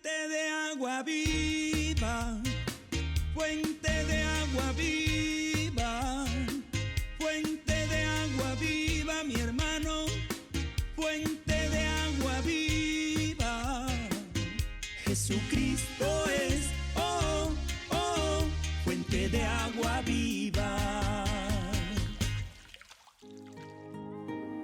Fuente de agua viva, fuente de agua viva, fuente de agua viva, mi hermano, fuente de agua viva. Jesucristo es, oh, oh, fuente de agua viva.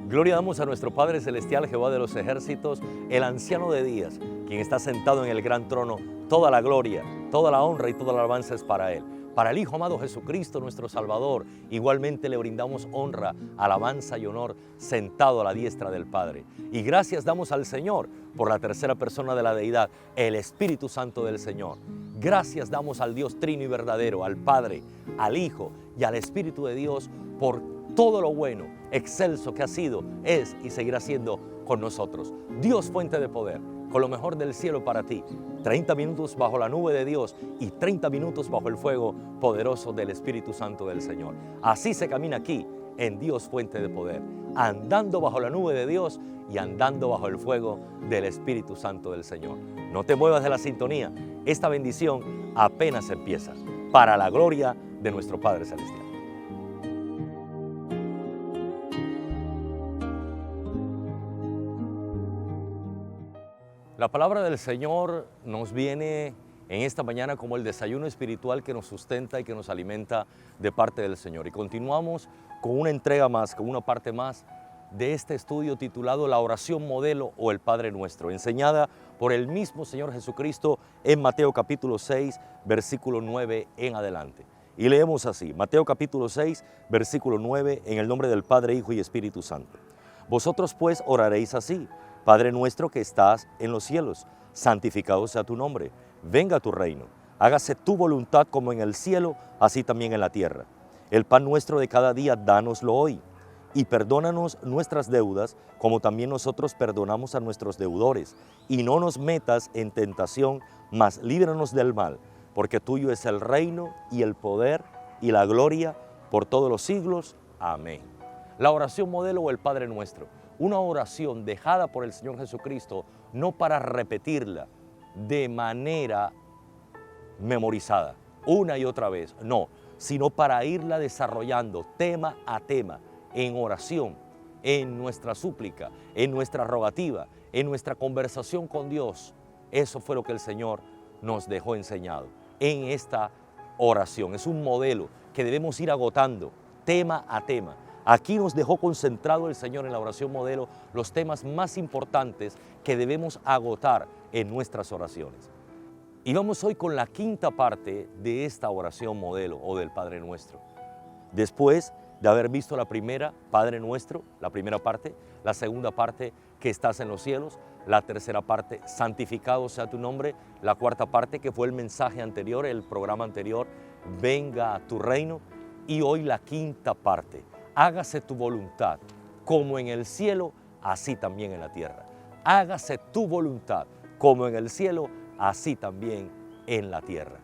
Gloria damos a nuestro Padre Celestial, Jehová de los ejércitos, el anciano de días, quien está sentado en el gran trono. Toda la gloria, toda la honra y toda la alabanza es para Él. Para el Hijo amado Jesucristo, nuestro Salvador, igualmente le brindamos honra, alabanza y honor sentado a la diestra del Padre. Y gracias damos al Señor por la tercera persona de la deidad, el Espíritu Santo del Señor. Gracias damos al Dios trino y verdadero, al Padre, al Hijo y al Espíritu de Dios por todo lo bueno, excelso que ha sido, es y seguirá siendo con nosotros. Dios, fuente de poder, con lo mejor del cielo para ti. 30 minutos bajo la nube de Dios y 30 minutos bajo el fuego poderoso del Espíritu Santo del Señor. Así se camina aquí en Dios, fuente de poder, andando bajo la nube de Dios y andando bajo el fuego del Espíritu Santo del Señor. No te muevas de la sintonía. Esta bendición apenas empieza, para la gloria de nuestro Padre Celestial. La palabra del Señor nos viene en esta mañana como el desayuno espiritual que nos sustenta y que nos alimenta de parte del Señor. Y continuamos con una entrega más, con una parte más de este estudio titulado La oración modelo o el Padre Nuestro, enseñada por el mismo Señor Jesucristo en Mateo capítulo 6, versículo 9 en adelante. Y leemos así, Mateo capítulo 6, versículo 9, en el nombre del Padre, Hijo y Espíritu Santo. Vosotros pues oraréis así: Padre nuestro que estás en los cielos, santificado sea tu nombre, venga tu reino, hágase tu voluntad como en el cielo, así también en la tierra. El pan nuestro de cada día, dánoslo hoy, y perdónanos nuestras deudas, como también nosotros perdonamos a nuestros deudores, y no nos metas en tentación, mas líbranos del mal, porque tuyo es el reino y el poder y la gloria por todos los siglos. Amén. La oración modelo o el Padre Nuestro. Una oración dejada por el Señor Jesucristo, no para repetirla de manera memorizada, una y otra vez, no, sino para irla desarrollando tema a tema, en oración, en nuestra súplica, en nuestra rogativa, en nuestra conversación con Dios. Eso fue lo que el Señor nos dejó enseñado en esta oración. Es un modelo que debemos ir agotando tema a tema. Aquí nos dejó concentrado el Señor en la oración modelo los temas más importantes que debemos agotar en nuestras oraciones. Y vamos hoy con la quinta parte de esta oración modelo o del Padre Nuestro. Después de haber visto la primera, Padre Nuestro, la primera parte, la segunda parte, que estás en los cielos, la tercera parte, santificado sea tu nombre, la cuarta parte, que fue el mensaje anterior, el programa anterior, venga a tu reino, y hoy la quinta parte, hágase tu voluntad, como en el cielo, así también en la tierra. Hágase tu voluntad, como en el cielo, así también en la tierra.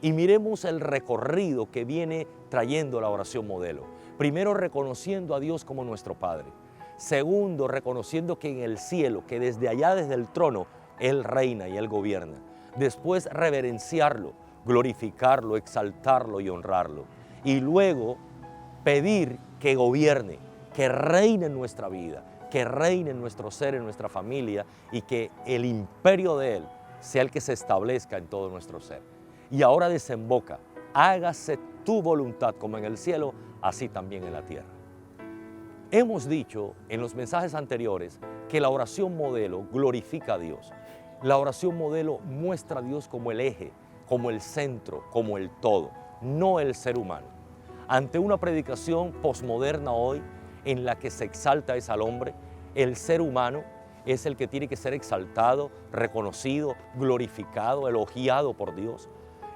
Y miremos el recorrido que viene trayendo la oración modelo. Primero, reconociendo a Dios como nuestro Padre. Segundo, reconociendo que en el cielo, que desde allá, desde el trono, Él reina y Él gobierna. Después, reverenciarlo, glorificarlo, exaltarlo y honrarlo. Y luego, pedir que gobierne, que reine en nuestra vida, que reine en nuestro ser, en nuestra familia, y que el imperio de Él sea el que se establezca en todo nuestro ser. Y ahora desemboca, hágase tu voluntad como en el cielo, así también en la tierra. Hemos dicho en los mensajes anteriores que la oración modelo glorifica a Dios. La oración modelo muestra a Dios como el eje, como el centro, como el todo, no el ser humano. Ante una predicación posmoderna hoy en la que se exalta es al hombre, el ser humano es el que tiene que ser exaltado, reconocido, glorificado, elogiado por Dios.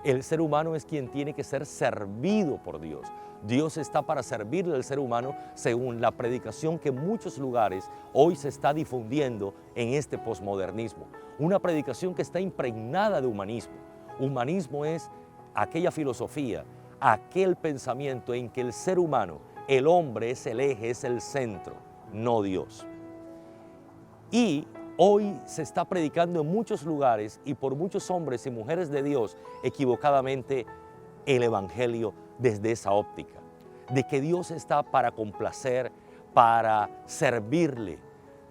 El ser humano es quien tiene que ser servido por Dios. Dios está para servirle al ser humano según la predicación que en muchos lugares hoy se está difundiendo en este posmodernismo. Una predicación que está impregnada de humanismo. Humanismo es aquella filosofía, aquel pensamiento en que el ser humano, el hombre es el eje, es el centro, no Dios. Y Hoy se está predicando en muchos lugares y por muchos hombres y mujeres de Dios equivocadamente el evangelio desde esa óptica, de que Dios está para complacer, para servirle,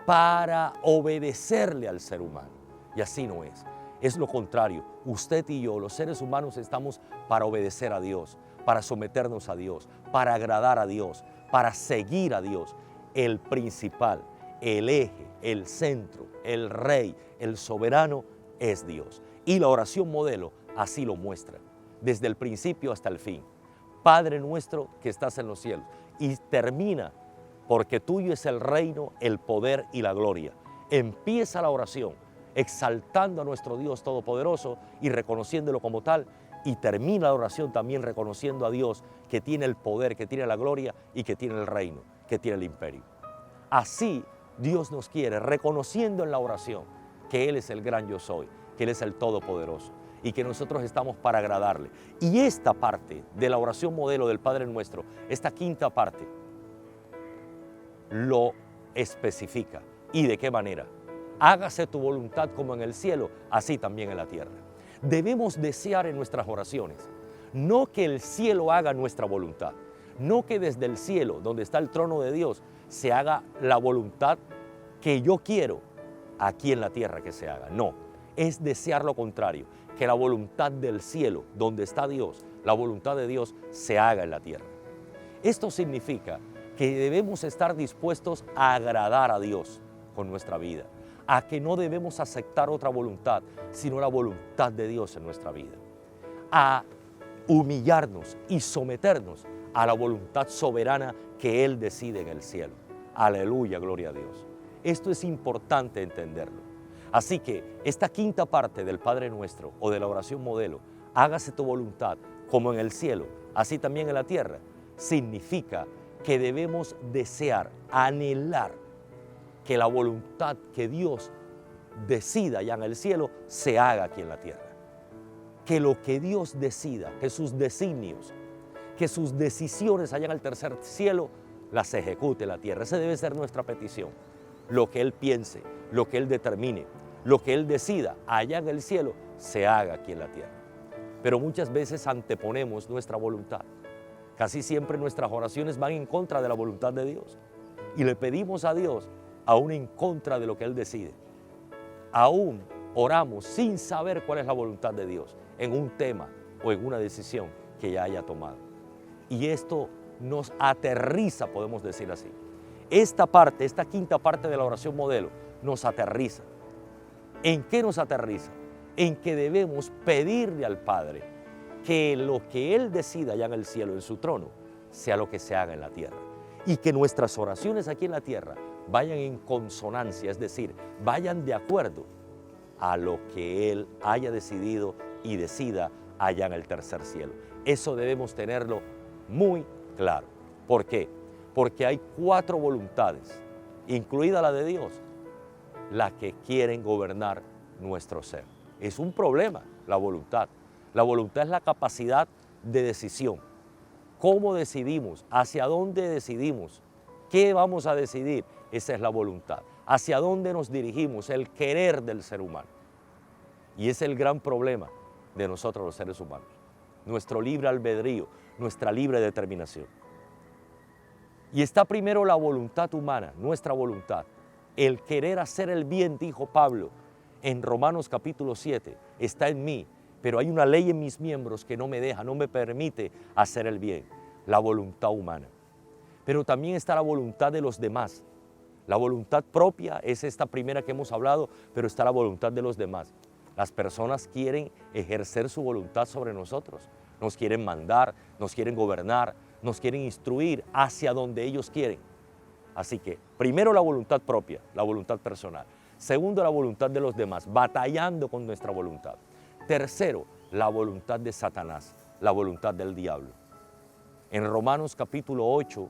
para obedecerle al ser humano. Y así no es. Es lo contrario. Usted y yo, los seres humanos, estamos para obedecer a Dios, para someternos a Dios, para agradar a Dios, para seguir a Dios. El principal, el eje, el centro, el rey, el soberano es Dios. Y la oración modelo así lo muestra, desde el principio hasta el fin. Padre nuestro que estás en los cielos. Y termina, porque tuyo es el reino, el poder y la gloria. Empieza la oración exaltando a nuestro Dios Todopoderoso y reconociéndolo como tal, y termina la oración también reconociendo a Dios que tiene el poder, que tiene la gloria y que tiene el reino, que tiene el imperio. Así Dios nos quiere, reconociendo en la oración que Él es el gran yo soy, que Él es el Todopoderoso y que nosotros estamos para agradarle. Y esta parte de la oración modelo del Padre Nuestro, esta quinta parte, lo especifica. ¿Y de qué manera? Hágase tu voluntad como en el cielo, así también en la tierra. Debemos desear en nuestras oraciones, no que el cielo haga nuestra voluntad, no que desde el cielo, donde está el trono de Dios, se haga la voluntad que yo quiero aquí en la tierra que se haga. No, es desear lo contrario, que la voluntad del cielo, donde está Dios, la voluntad de Dios, se haga en la tierra. Esto significa que debemos estar dispuestos a agradar a Dios con nuestra vida, a que no debemos aceptar otra voluntad, sino la voluntad de Dios en nuestra vida, a humillarnos y someternos a la voluntad soberana que Él decide en el cielo. Aleluya, gloria a Dios. Esto es importante entenderlo. Así que esta quinta parte del Padre Nuestro o de la oración modelo, hágase tu voluntad como en el cielo, así también en la tierra, significa que debemos desear, anhelar que la voluntad que Dios decida allá en el cielo se haga aquí en la tierra. Que lo que Dios decida, que sus designios, que sus decisiones allá en el tercer cielo las ejecute en la tierra. Esa debe ser nuestra petición. Lo que Él piense, lo que Él determine, lo que Él decida allá en el cielo se haga aquí en la tierra. Pero muchas veces anteponemos nuestra voluntad. Casi siempre nuestras oraciones van en contra de la voluntad de Dios y le pedimos a Dios aún en contra de lo que Él decide. Aún oramos sin saber cuál es la voluntad de Dios en un tema o en una decisión que ya haya tomado. Y esto nos aterriza, podemos decir así. Esta parte, esta quinta parte de la oración modelo nos aterriza. ¿En qué nos aterriza? En que debemos pedirle al Padre que lo que Él decida allá en el cielo, en su trono, sea lo que se haga en la tierra. Y que nuestras oraciones aquí en la tierra vayan en consonancia, es decir, vayan de acuerdo a lo que Él haya decidido y decida allá en el tercer cielo. Eso debemos tenerlo muy claro. ¿Por qué? Porque hay 4 voluntades, incluida la de Dios, las que quieren gobernar nuestro ser. Es un problema la voluntad. La voluntad es la capacidad de decisión. ¿Cómo decidimos? ¿Hacia dónde decidimos? ¿Qué vamos a decidir? Esa es la voluntad. ¿Hacia dónde nos dirigimos? El querer del ser humano. Y es el gran problema de nosotros los seres humanos. Nuestro libre albedrío, nuestra libre determinación. Y está primero la voluntad humana, nuestra voluntad. El querer hacer el bien, dijo Pablo en Romanos capítulo 7, está en mí, pero hay una ley en mis miembros que no me deja, no me permite hacer el bien, la voluntad humana. Pero también está la voluntad de los demás. La voluntad propia es esta primera que hemos hablado, pero está la voluntad de los demás. Las personas quieren ejercer su voluntad sobre nosotros, nos quieren mandar, nos quieren gobernar, nos quieren instruir hacia donde ellos quieren. Así que, primero la voluntad propia, la voluntad personal. Segundo, la voluntad de los demás, batallando con nuestra voluntad. Tercero, la voluntad de Satanás, la voluntad del diablo. En Romanos capítulo 8,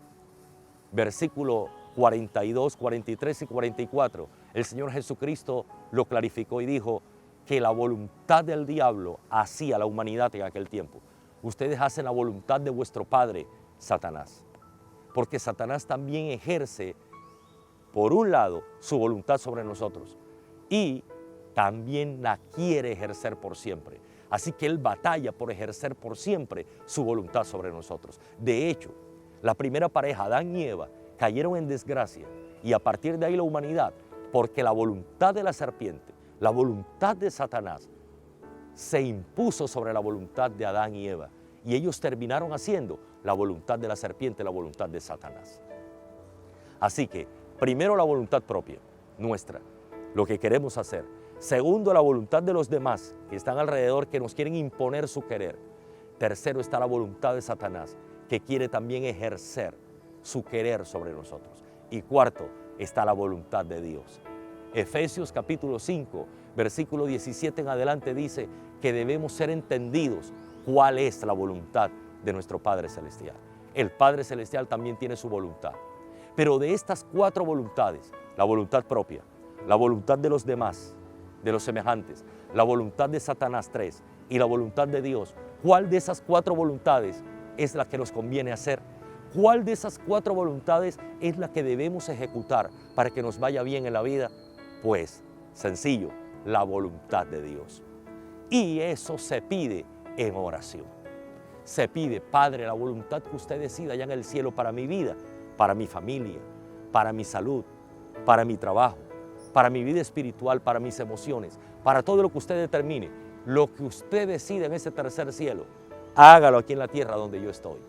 versículo 42, 43 y 44, el Señor Jesucristo lo clarificó y dijo que la voluntad del diablo hacía la humanidad en aquel tiempo. Ustedes hacen la voluntad de vuestro padre, Satanás. Porque Satanás también ejerce, por un lado, su voluntad sobre nosotros, y también la quiere ejercer por siempre. Así que Él batalla por ejercer por siempre su voluntad sobre nosotros. De hecho, la primera pareja, Adán y Eva, cayeron en desgracia y a partir de ahí la humanidad, porque la voluntad de la serpiente, la voluntad de Satanás, se impuso sobre la voluntad de Adán y Eva y ellos terminaron haciendo la voluntad de la serpiente, la voluntad de Satanás. Así que, primero la voluntad propia, nuestra, lo que queremos hacer. Segundo, la voluntad de los demás que están alrededor, que nos quieren imponer su querer. Tercero está la voluntad de Satanás, que quiere también ejercer su querer sobre nosotros. Y cuarto, está la voluntad de Dios. Efesios capítulo 5, versículo 17 en adelante dice que debemos ser entendidos cuál es la voluntad de nuestro Padre Celestial. El Padre Celestial también tiene su voluntad. Pero de estas cuatro voluntades, la voluntad propia, la voluntad de los demás, de los semejantes, la voluntad de Satanás 3 y la voluntad de Dios, ¿cuál de esas cuatro voluntades es la que nos conviene hacer? ¿Cuál de esas cuatro voluntades es la que debemos ejecutar para que nos vaya bien en la vida? Pues, sencillo, la voluntad de Dios. Y eso se pide en oración. Se pide, Padre, la voluntad que usted decida allá en el cielo para mi vida, para mi familia, para mi salud, para mi trabajo, para mi vida espiritual, para mis emociones, para todo lo que usted determine, lo que usted decida en ese tercer cielo, hágalo aquí en la tierra donde yo estoy.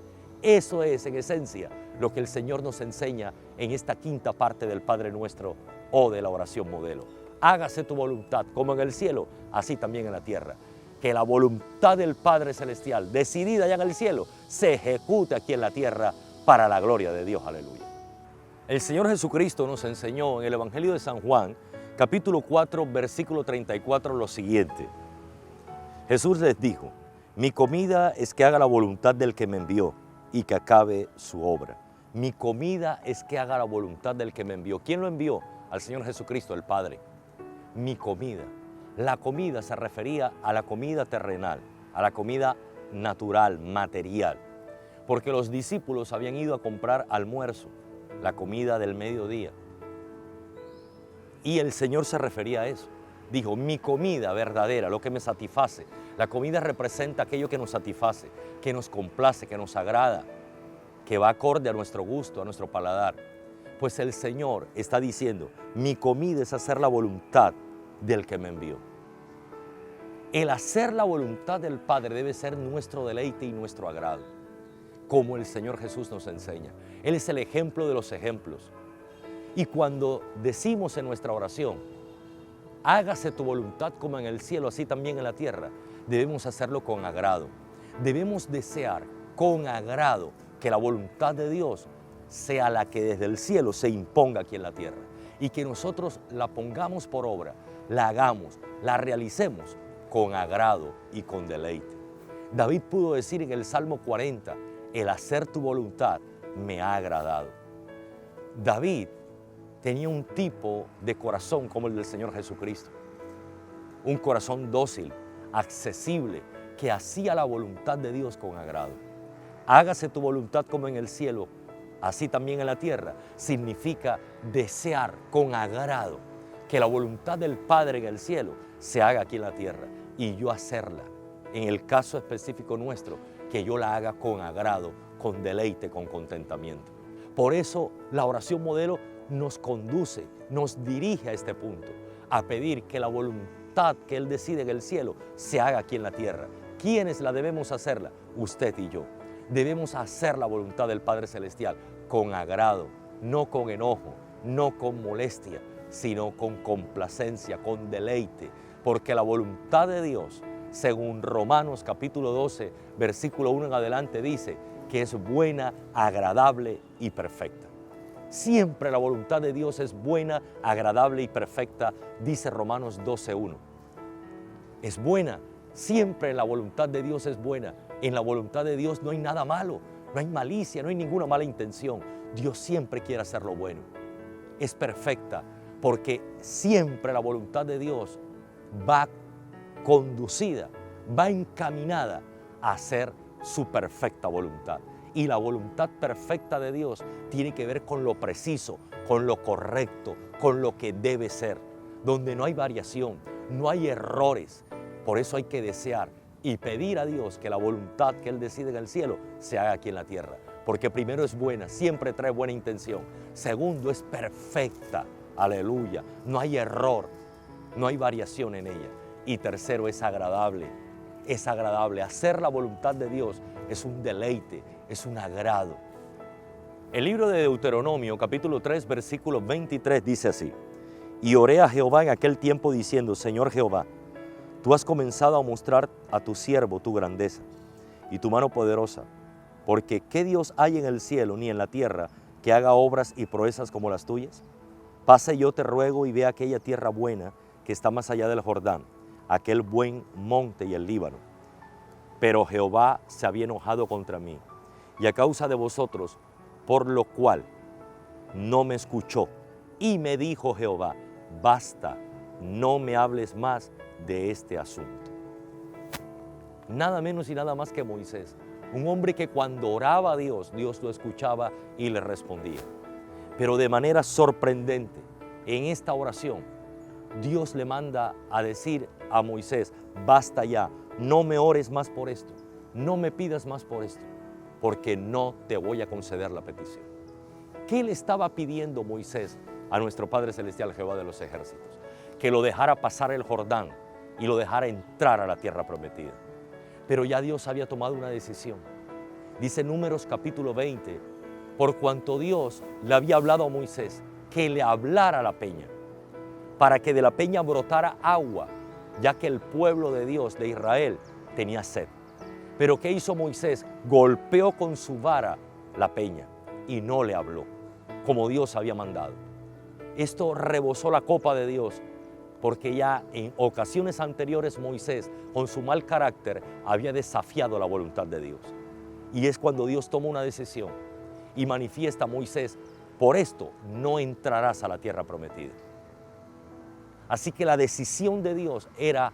Eso es, en esencia, lo que el Señor nos enseña en esta quinta parte del Padre Nuestro o de la oración modelo. Hágase tu voluntad, como en el cielo, así también en la tierra. Que la voluntad del Padre Celestial, decidida allá en el cielo, se ejecute aquí en la tierra para la gloria de Dios. Aleluya. El Señor Jesucristo nos enseñó en el Evangelio de San Juan, capítulo 4, versículo 34, lo siguiente. Jesús les dijo, mi comida es que haga la voluntad del que me envió y que acabe su obra. Mi comida es que haga la voluntad del que me envió. ¿Quién lo envió? Al Señor Jesucristo, el Padre. Mi comida. La comida se refería a la comida terrenal, a la comida natural, material. Porque los discípulos habían ido a comprar almuerzo, la comida del mediodía. Y el Señor se refería a eso. Dijo, mi comida verdadera, lo que me satisface. La comida representa aquello que nos satisface, que nos complace, que nos agrada, que va acorde a nuestro gusto, a nuestro paladar. Pues el Señor está diciendo, mi comida es hacer la voluntad del que me envió. El hacer la voluntad del Padre debe ser nuestro deleite y nuestro agrado, como el Señor Jesús nos enseña. Él es el ejemplo de los ejemplos. Y cuando decimos en nuestra oración, hágase tu voluntad como en el cielo, así también en la tierra, debemos hacerlo con agrado. Debemos desear con agrado que la voluntad de Dios sea la que desde el cielo se imponga aquí en la tierra y que nosotros la pongamos por obra, la hagamos, la realicemos con agrado y con deleite. David pudo decir en el Salmo 40, el hacer tu voluntad me ha agradado. David tenía un tipo de corazón como el del Señor Jesucristo. Un corazón dócil, accesible, que hacía la voluntad de Dios con agrado. Hágase tu voluntad como en el cielo, así también en la tierra. Significa desear con agrado que la voluntad del Padre en el cielo se haga aquí en la tierra y yo hacerla. En el caso específico nuestro, que yo la haga con agrado, con deleite, con contentamiento. Por eso la oración modelo nos conduce, nos dirige a este punto, a pedir que la voluntad que Él decide en el cielo se haga aquí en la tierra. ¿Quiénes la debemos hacerla? Usted y yo. Debemos hacer la voluntad del Padre Celestial con agrado, no con enojo, no con molestia, sino con complacencia, con deleite, porque la voluntad de Dios, según Romanos capítulo 12, versículo 1 en adelante, dice que es buena, agradable y perfecta. Siempre la voluntad de Dios es buena, agradable y perfecta, dice Romanos 12:1. Es buena, siempre la voluntad de Dios es buena. En la voluntad de Dios no hay nada malo, no hay malicia, no hay ninguna mala intención. Dios siempre quiere hacer lo bueno. Es perfecta porque siempre la voluntad de Dios va conducida, va encaminada a hacer su perfecta voluntad. Y la voluntad perfecta de Dios tiene que ver con lo preciso, con lo correcto, con lo que debe ser. donde no hay variación, no hay errores. Por eso hay que desear y pedir a Dios que la voluntad que Él decide en el cielo se haga aquí en la tierra. Porque primero es buena, siempre trae buena intención. Segundo, es perfecta, aleluya, no hay error, no hay variación en ella. Y tercero, es agradable. Es agradable. Hacer la voluntad de Dios es un deleite, es un agrado. El libro de Deuteronomio, capítulo 3, versículo 23, dice así: y oré a Jehová en aquel tiempo diciendo: Señor Jehová, tú has comenzado a mostrar a tu siervo tu grandeza y tu mano poderosa, porque ¿qué Dios hay en el cielo ni en la tierra que haga obras y proezas como las tuyas? Pase, yo te ruego, y ve aquella tierra buena que está más allá del Jordán, aquel buen monte y el Líbano. Pero Jehová se había enojado contra mí, y a causa de vosotros, por lo cual no me escuchó. Y me dijo Jehová: basta, no me hables más de este asunto. Nada menos y nada más que Moisés, un hombre que cuando oraba a Dios, Dios lo escuchaba y le respondía. Pero de manera sorprendente, en esta oración, Dios le manda a decir a Moisés: basta ya, no me ores más por esto, no me pidas más por esto, porque no te voy a conceder la petición. ¿Qué le estaba pidiendo Moisés a nuestro Padre Celestial, Jehová de los ejércitos? Que lo dejara pasar el Jordán y lo dejara entrar a la tierra prometida. Pero ya Dios había tomado una decisión. Dice Números capítulo 20, por cuanto Dios le había hablado a Moisés que le hablara a la peña, para que de la peña brotara agua, ya que el pueblo de Dios, de Israel, tenía sed. Pero ¿qué hizo Moisés? Golpeó con su vara la peña y no le habló, como Dios había mandado. Esto rebosó la copa de Dios, porque ya en ocasiones anteriores Moisés, con su mal carácter, había desafiado la voluntad de Dios. Y es cuando Dios toma una decisión y manifiesta a Moisés: por esto no entrarás a la tierra prometida. Así que la decisión de Dios era,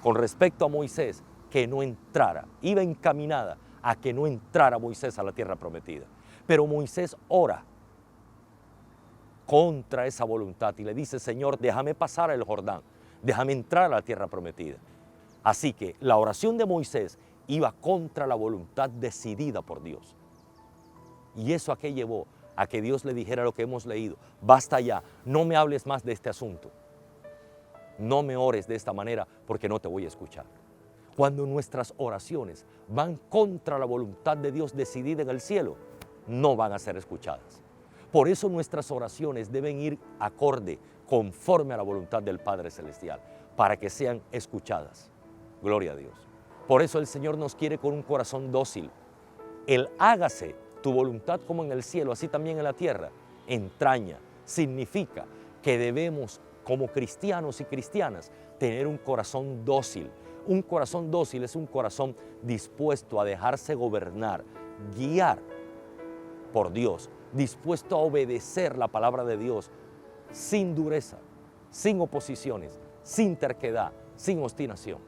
con respecto a Moisés, que no entrara. Iba encaminada a que no entrara Moisés a la tierra prometida. Pero Moisés ora contra esa voluntad y le dice: Señor, déjame pasar el Jordán, déjame entrar a la tierra prometida. Así que la oración de Moisés iba contra la voluntad decidida por Dios. ¿Y eso a qué llevó? A que Dios le dijera lo que hemos leído: basta ya, no me hables más de este asunto. No me ores de esta manera, porque no te voy a escuchar. Cuando nuestras oraciones van contra la voluntad de Dios decidida en el cielo, no van a ser escuchadas. Por eso nuestras oraciones deben ir acorde, conforme a la voluntad del Padre Celestial, para que sean escuchadas. Gloria a Dios. Por eso el Señor nos quiere con un corazón dócil. El hágase tu voluntad como en el cielo, así también en la tierra, entraña, significa que debemos, como cristianos y cristianas, tener un corazón dócil. Un corazón dócil es un corazón dispuesto a dejarse gobernar, guiar por Dios, dispuesto a obedecer la palabra de Dios sin dureza, sin oposiciones, sin terquedad, sin obstinación,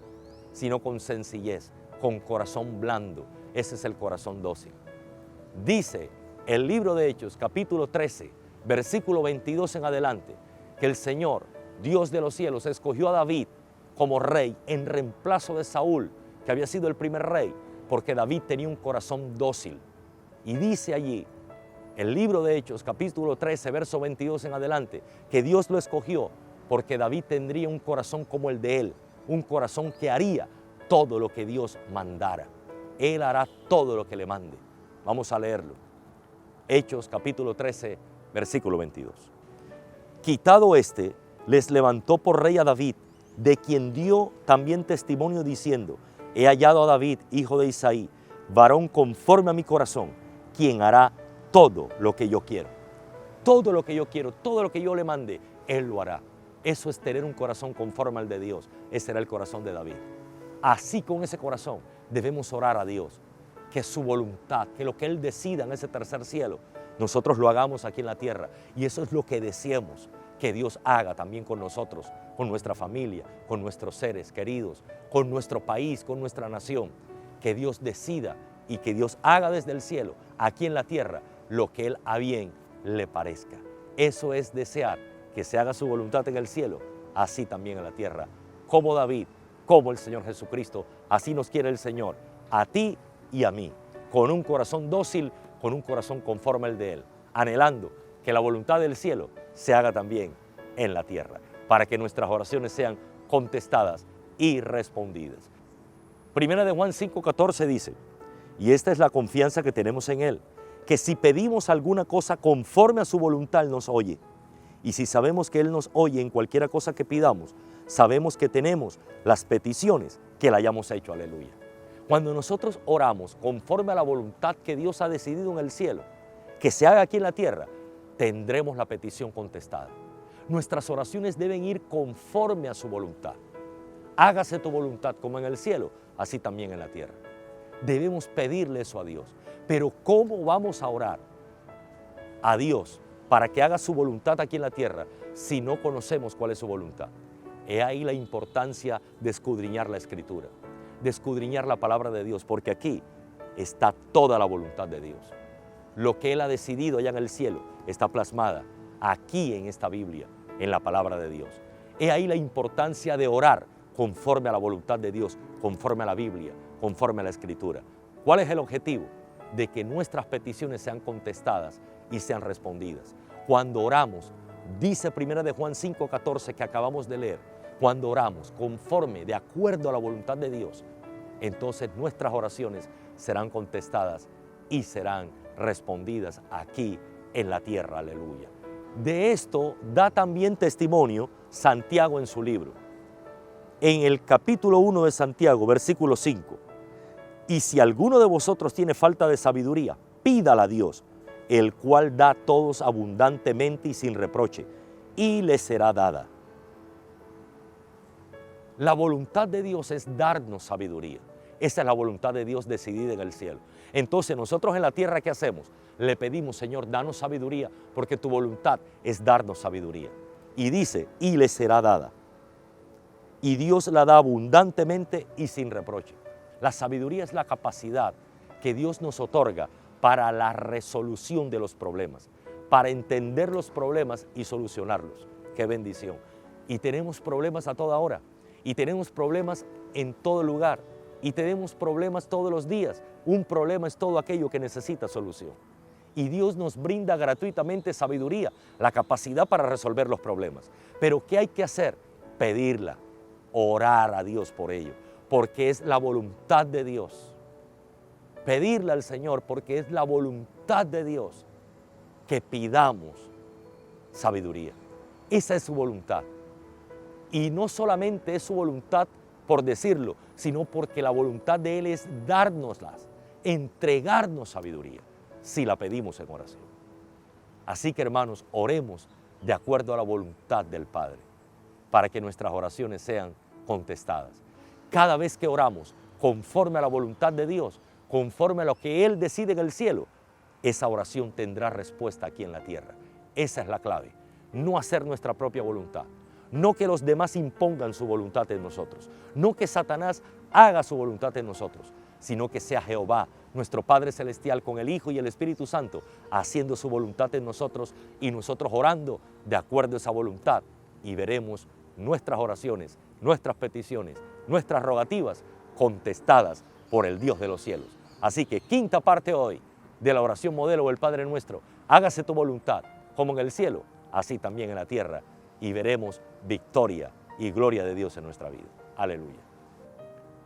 sino con sencillez, con corazón blando. Ese es el corazón dócil. Dice el libro de Hechos, capítulo 13, versículo 22 en adelante, que el Señor, Dios de los cielos, escogió a David como rey en reemplazo de Saúl, que había sido el primer rey, porque David tenía un corazón dócil. Y dice allí, el libro de Hechos, capítulo 13, verso 22 en adelante, que Dios lo escogió porque David tendría un corazón como el de él, un corazón que haría todo lo que Dios mandara. Él hará todo lo que le mande. Vamos a leerlo. Hechos, capítulo 13, versículo 22. Quitado este, les levantó por rey a David, de quien dio también testimonio diciendo: he hallado a David, hijo de Isaí, varón conforme a mi corazón, quien hará todo lo que yo quiero. Todo lo que yo quiero, todo lo que yo le mande, Él lo hará. Eso es tener un corazón conforme al de Dios. Ese era el corazón de David. Así, con ese corazón debemos orar a Dios, que su voluntad, que lo que Él decida en ese tercer cielo, nosotros lo hagamos aquí en la tierra. Y eso es lo que deseamos que Dios haga también con nosotros, con nuestra familia, con nuestros seres queridos, con nuestro país, con nuestra nación. Que Dios decida y que Dios haga desde el cielo, aquí en la tierra, lo que Él a bien le parezca. Eso es desear que se haga su voluntad en el cielo así también en la tierra. Como David, como el Señor Jesucristo, así nos quiere el Señor, a ti y a mí, con un corazón dócil, con un corazón conforme al de Él, anhelando que la voluntad del cielo se haga también en la tierra, para que nuestras oraciones sean contestadas y respondidas. Primera de Juan 5:14 dice, y esta es la confianza que tenemos en Él, que si pedimos alguna cosa conforme a su voluntad, Él nos oye. Y si sabemos que Él nos oye en cualquiera cosa que pidamos, sabemos que tenemos las peticiones que le hayamos hecho. Aleluya. Cuando nosotros oramos conforme a la voluntad que Dios ha decidido en el cielo, que se haga aquí en la tierra, tendremos la petición contestada. Nuestras oraciones deben ir conforme a su voluntad. Hágase tu voluntad como en el cielo, así también en la tierra. Debemos pedirle eso a Dios. Pero ¿cómo vamos a orar a Dios para que haga su voluntad aquí en la tierra si no conocemos cuál es su voluntad? He ahí la importancia de escudriñar la Escritura, de escudriñar la palabra de Dios, porque aquí está toda la voluntad de Dios. Lo que Él ha decidido allá en el cielo está plasmada aquí en esta Biblia, en la palabra de Dios. He ahí la importancia de orar conforme a la voluntad de Dios, conforme a la Biblia, conforme a la Escritura. ¿Cuál es el objetivo? De que nuestras peticiones sean contestadas y sean respondidas. Cuando oramos, dice 1 de Juan 5:14 que acabamos de leer, cuando oramos conforme, de acuerdo a la voluntad de Dios, entonces nuestras oraciones serán contestadas y serán respondidas aquí en la tierra. Aleluya. De esto da también testimonio Santiago en su libro. En el capítulo 1 de Santiago, versículo 5. Y si alguno de vosotros tiene falta de sabiduría, pídala a Dios, el cual da a todos abundantemente y sin reproche, y le será dada. La voluntad de Dios es darnos sabiduría. Esa es la voluntad de Dios decidida en el cielo. Entonces nosotros en la tierra, ¿qué hacemos? Le pedimos, Señor, danos sabiduría, porque tu voluntad es darnos sabiduría. Y dice, y le será dada. Y Dios la da abundantemente y sin reproche. La sabiduría es la capacidad que Dios nos otorga para la resolución de los problemas, para entender los problemas y solucionarlos. ¡Qué bendición! Y tenemos problemas a toda hora, y tenemos problemas en todo lugar, y tenemos problemas todos los días. Un problema es todo aquello que necesita solución. Y Dios nos brinda gratuitamente sabiduría, la capacidad para resolver los problemas. Pero ¿qué hay que hacer? Pedirla, orar a Dios por ello, porque es la voluntad de Dios. Pedirle al Señor porque es la voluntad de Dios que pidamos sabiduría. Esa es su voluntad. Y no solamente es su voluntad por decirlo, sino porque la voluntad de Él es dárnoslas, entregarnos sabiduría, si la pedimos en oración. Así que, hermanos, oremos de acuerdo a la voluntad del Padre, para que nuestras oraciones sean contestadas. Cada vez que oramos conforme a la voluntad de Dios, conforme a lo que Él decide en el cielo, esa oración tendrá respuesta aquí en la tierra. Esa es la clave. No hacer nuestra propia voluntad. No que los demás impongan su voluntad en nosotros. No que Satanás haga su voluntad en nosotros, sino que sea Jehová, nuestro Padre Celestial, con el Hijo y el Espíritu Santo, haciendo su voluntad en nosotros y nosotros orando de acuerdo a esa voluntad. Y veremos nuestras oraciones, nuestras peticiones, nuestras rogativas contestadas por el Dios de los cielos. Así que quinta parte hoy de la oración modelo del Padre Nuestro: hágase tu voluntad, como en el cielo, así también en la tierra, y veremos victoria y gloria de Dios en nuestra vida. Aleluya.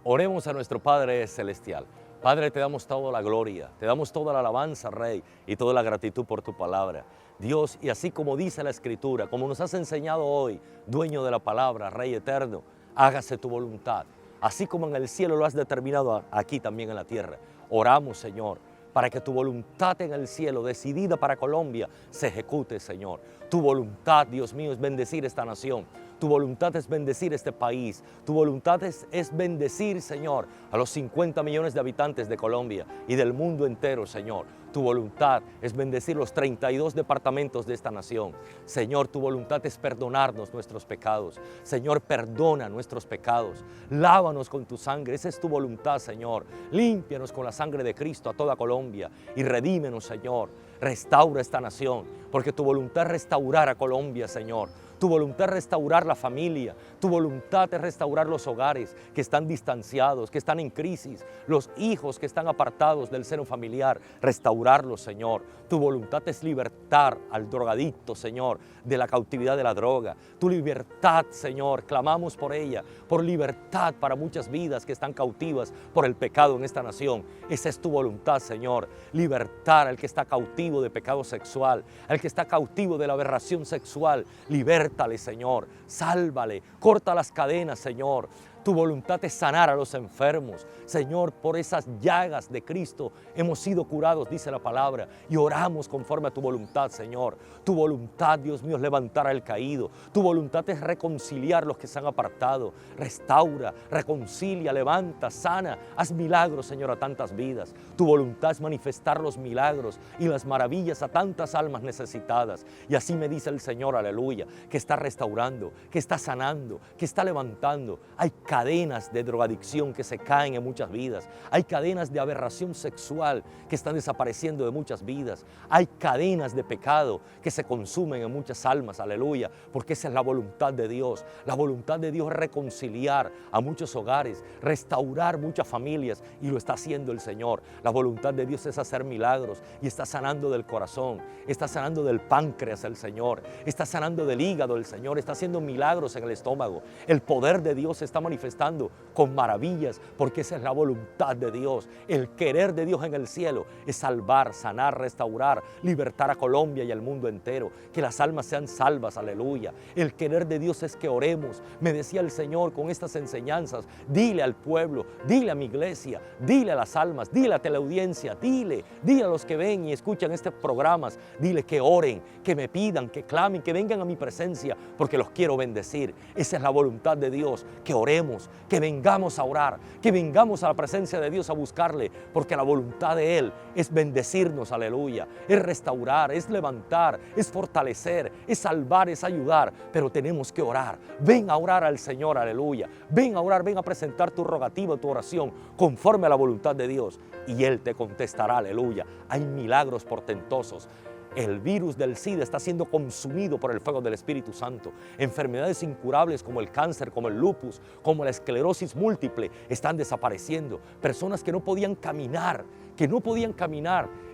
Oremos a nuestro Padre Celestial. Padre, te damos toda la gloria, te damos toda la alabanza, Rey, y toda la gratitud por tu palabra. Dios, y así como dice la Escritura, como nos has enseñado hoy, dueño de la palabra, Rey eterno, hágase tu voluntad, así como en el cielo lo has determinado aquí también en la tierra. Oramos, Señor, para que tu voluntad en el cielo, decidida para Colombia, se ejecute, Señor. Tu voluntad, Dios mío, es bendecir esta nación. Tu voluntad es bendecir este país. Tu voluntad es bendecir, Señor, a los 50 millones de habitantes de Colombia y del mundo entero, Señor. Tu voluntad es bendecir los 32 departamentos de esta nación. Señor, tu voluntad es perdonarnos nuestros pecados. Señor, perdona nuestros pecados. Lávanos con tu sangre. Esa es tu voluntad, Señor. Límpianos con la sangre de Cristo a toda Colombia y redímenos, Señor. Restaura esta nación, porque tu voluntad es restaurar a Colombia, Señor. Tu voluntad es restaurar la familia. Tu voluntad es restaurar los hogares que están distanciados, que están en crisis. Los hijos que están apartados del seno familiar, restaurarlos, Señor. Tu voluntad es libertar al drogadicto, Señor, de la cautividad de la droga. Tu libertad, Señor, clamamos por ella, por libertad para muchas vidas que están cautivas por el pecado en esta nación. Esa es tu voluntad, Señor. Libertar al que está cautivo de pecado sexual, al que está cautivo de la aberración sexual. Libértale, Señor. Sálvale. Corta las cadenas, Señor. Tu voluntad es sanar a los enfermos. Señor, por esas llagas de Cristo hemos sido curados, dice la palabra, y oramos conforme a tu voluntad, Señor. Tu voluntad, Dios mío, es levantar al caído. Tu voluntad es reconciliar los que se han apartado. Restaura, reconcilia, levanta, sana. Haz milagros, Señor, a tantas vidas. Tu voluntad es manifestar los milagros y las maravillas a tantas almas necesitadas. Y así me dice el Señor, aleluya, que está restaurando, que está sanando, que está levantando. Hay cadenas de drogadicción que se caen en muchas vidas. Hay cadenas de aberración sexual que están desapareciendo de muchas vidas. Hay cadenas de pecado que se consumen en muchas almas, aleluya, porque esa es la voluntad de Dios. La voluntad de Dios es reconciliar a muchos hogares, restaurar muchas familias, y lo está haciendo el Señor. La voluntad de Dios es hacer milagros y está sanando del corazón, está sanando del páncreas el Señor, está sanando del hígado el Señor, está haciendo milagros en el estómago. El poder de Dios se está manifestando con maravillas, porque esa es la voluntad de Dios. El querer de Dios en el cielo es salvar, sanar, restaurar, libertar a Colombia y al mundo entero, que las almas sean salvas, aleluya. El querer de Dios es que oremos. Me decía el Señor con estas enseñanzas: dile al pueblo, dile a mi iglesia, dile a las almas, dile a la audiencia, dile a los que ven y escuchan estos programas, dile que oren, que me pidan, que clamen, que vengan a mi presencia, porque los quiero bendecir. Esa es la voluntad de Dios, que oremos, que vengamos a orar, que vengamos a la presencia de Dios a buscarle, porque la voluntad de Él es bendecirnos, aleluya, es restaurar, es levantar, es fortalecer, es salvar, es ayudar, pero tenemos que orar. Ven a orar al Señor, aleluya, ven a orar, ven a presentar tu rogativa, tu oración, conforme a la voluntad de Dios, y Él te contestará, aleluya. Hay milagros portentosos. El virus del SIDA está siendo consumido por el fuego del Espíritu Santo. Enfermedades incurables como el cáncer, como el lupus, como la esclerosis múltiple están desapareciendo. Personas que no podían caminar,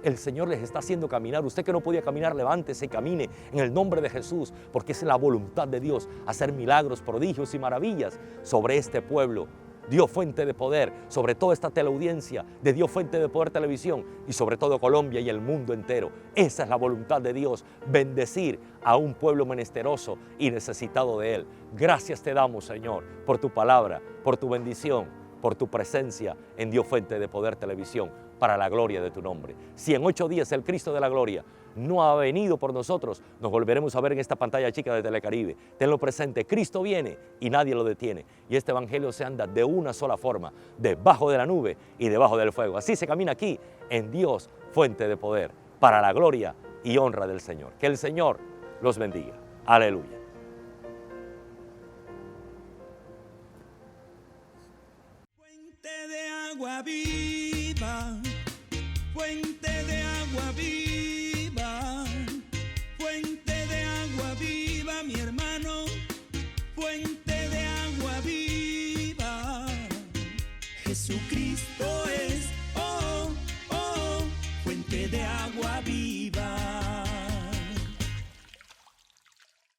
el Señor les está haciendo caminar. Usted que no podía caminar, levántese y camine en el nombre de Jesús, porque es la voluntad de Dios hacer milagros, prodigios y maravillas sobre este pueblo. Dios Fuente de Poder, sobre toda esta teleaudiencia de Dios Fuente de Poder Televisión, y sobre todo Colombia y el mundo entero. Esa es la voluntad de Dios, bendecir a un pueblo menesteroso y necesitado de Él. Gracias te damos, Señor, por tu palabra, por tu bendición, por tu presencia en Dios Fuente de Poder Televisión, para la gloria de tu nombre. Si en 8 días el Cristo de la gloria no ha venido por nosotros, nos volveremos a ver en esta pantalla chica de Telecaribe. Tenlo presente, Cristo viene y nadie lo detiene. Y este evangelio se anda de una sola forma, debajo de la nube y debajo del fuego. Así se camina aquí en Dios Fuente de Poder, para la gloria y honra del Señor. Que el Señor los bendiga. Aleluya. Fuente de agua viva, fuente de agua viva, fuente de agua viva, mi hermano, fuente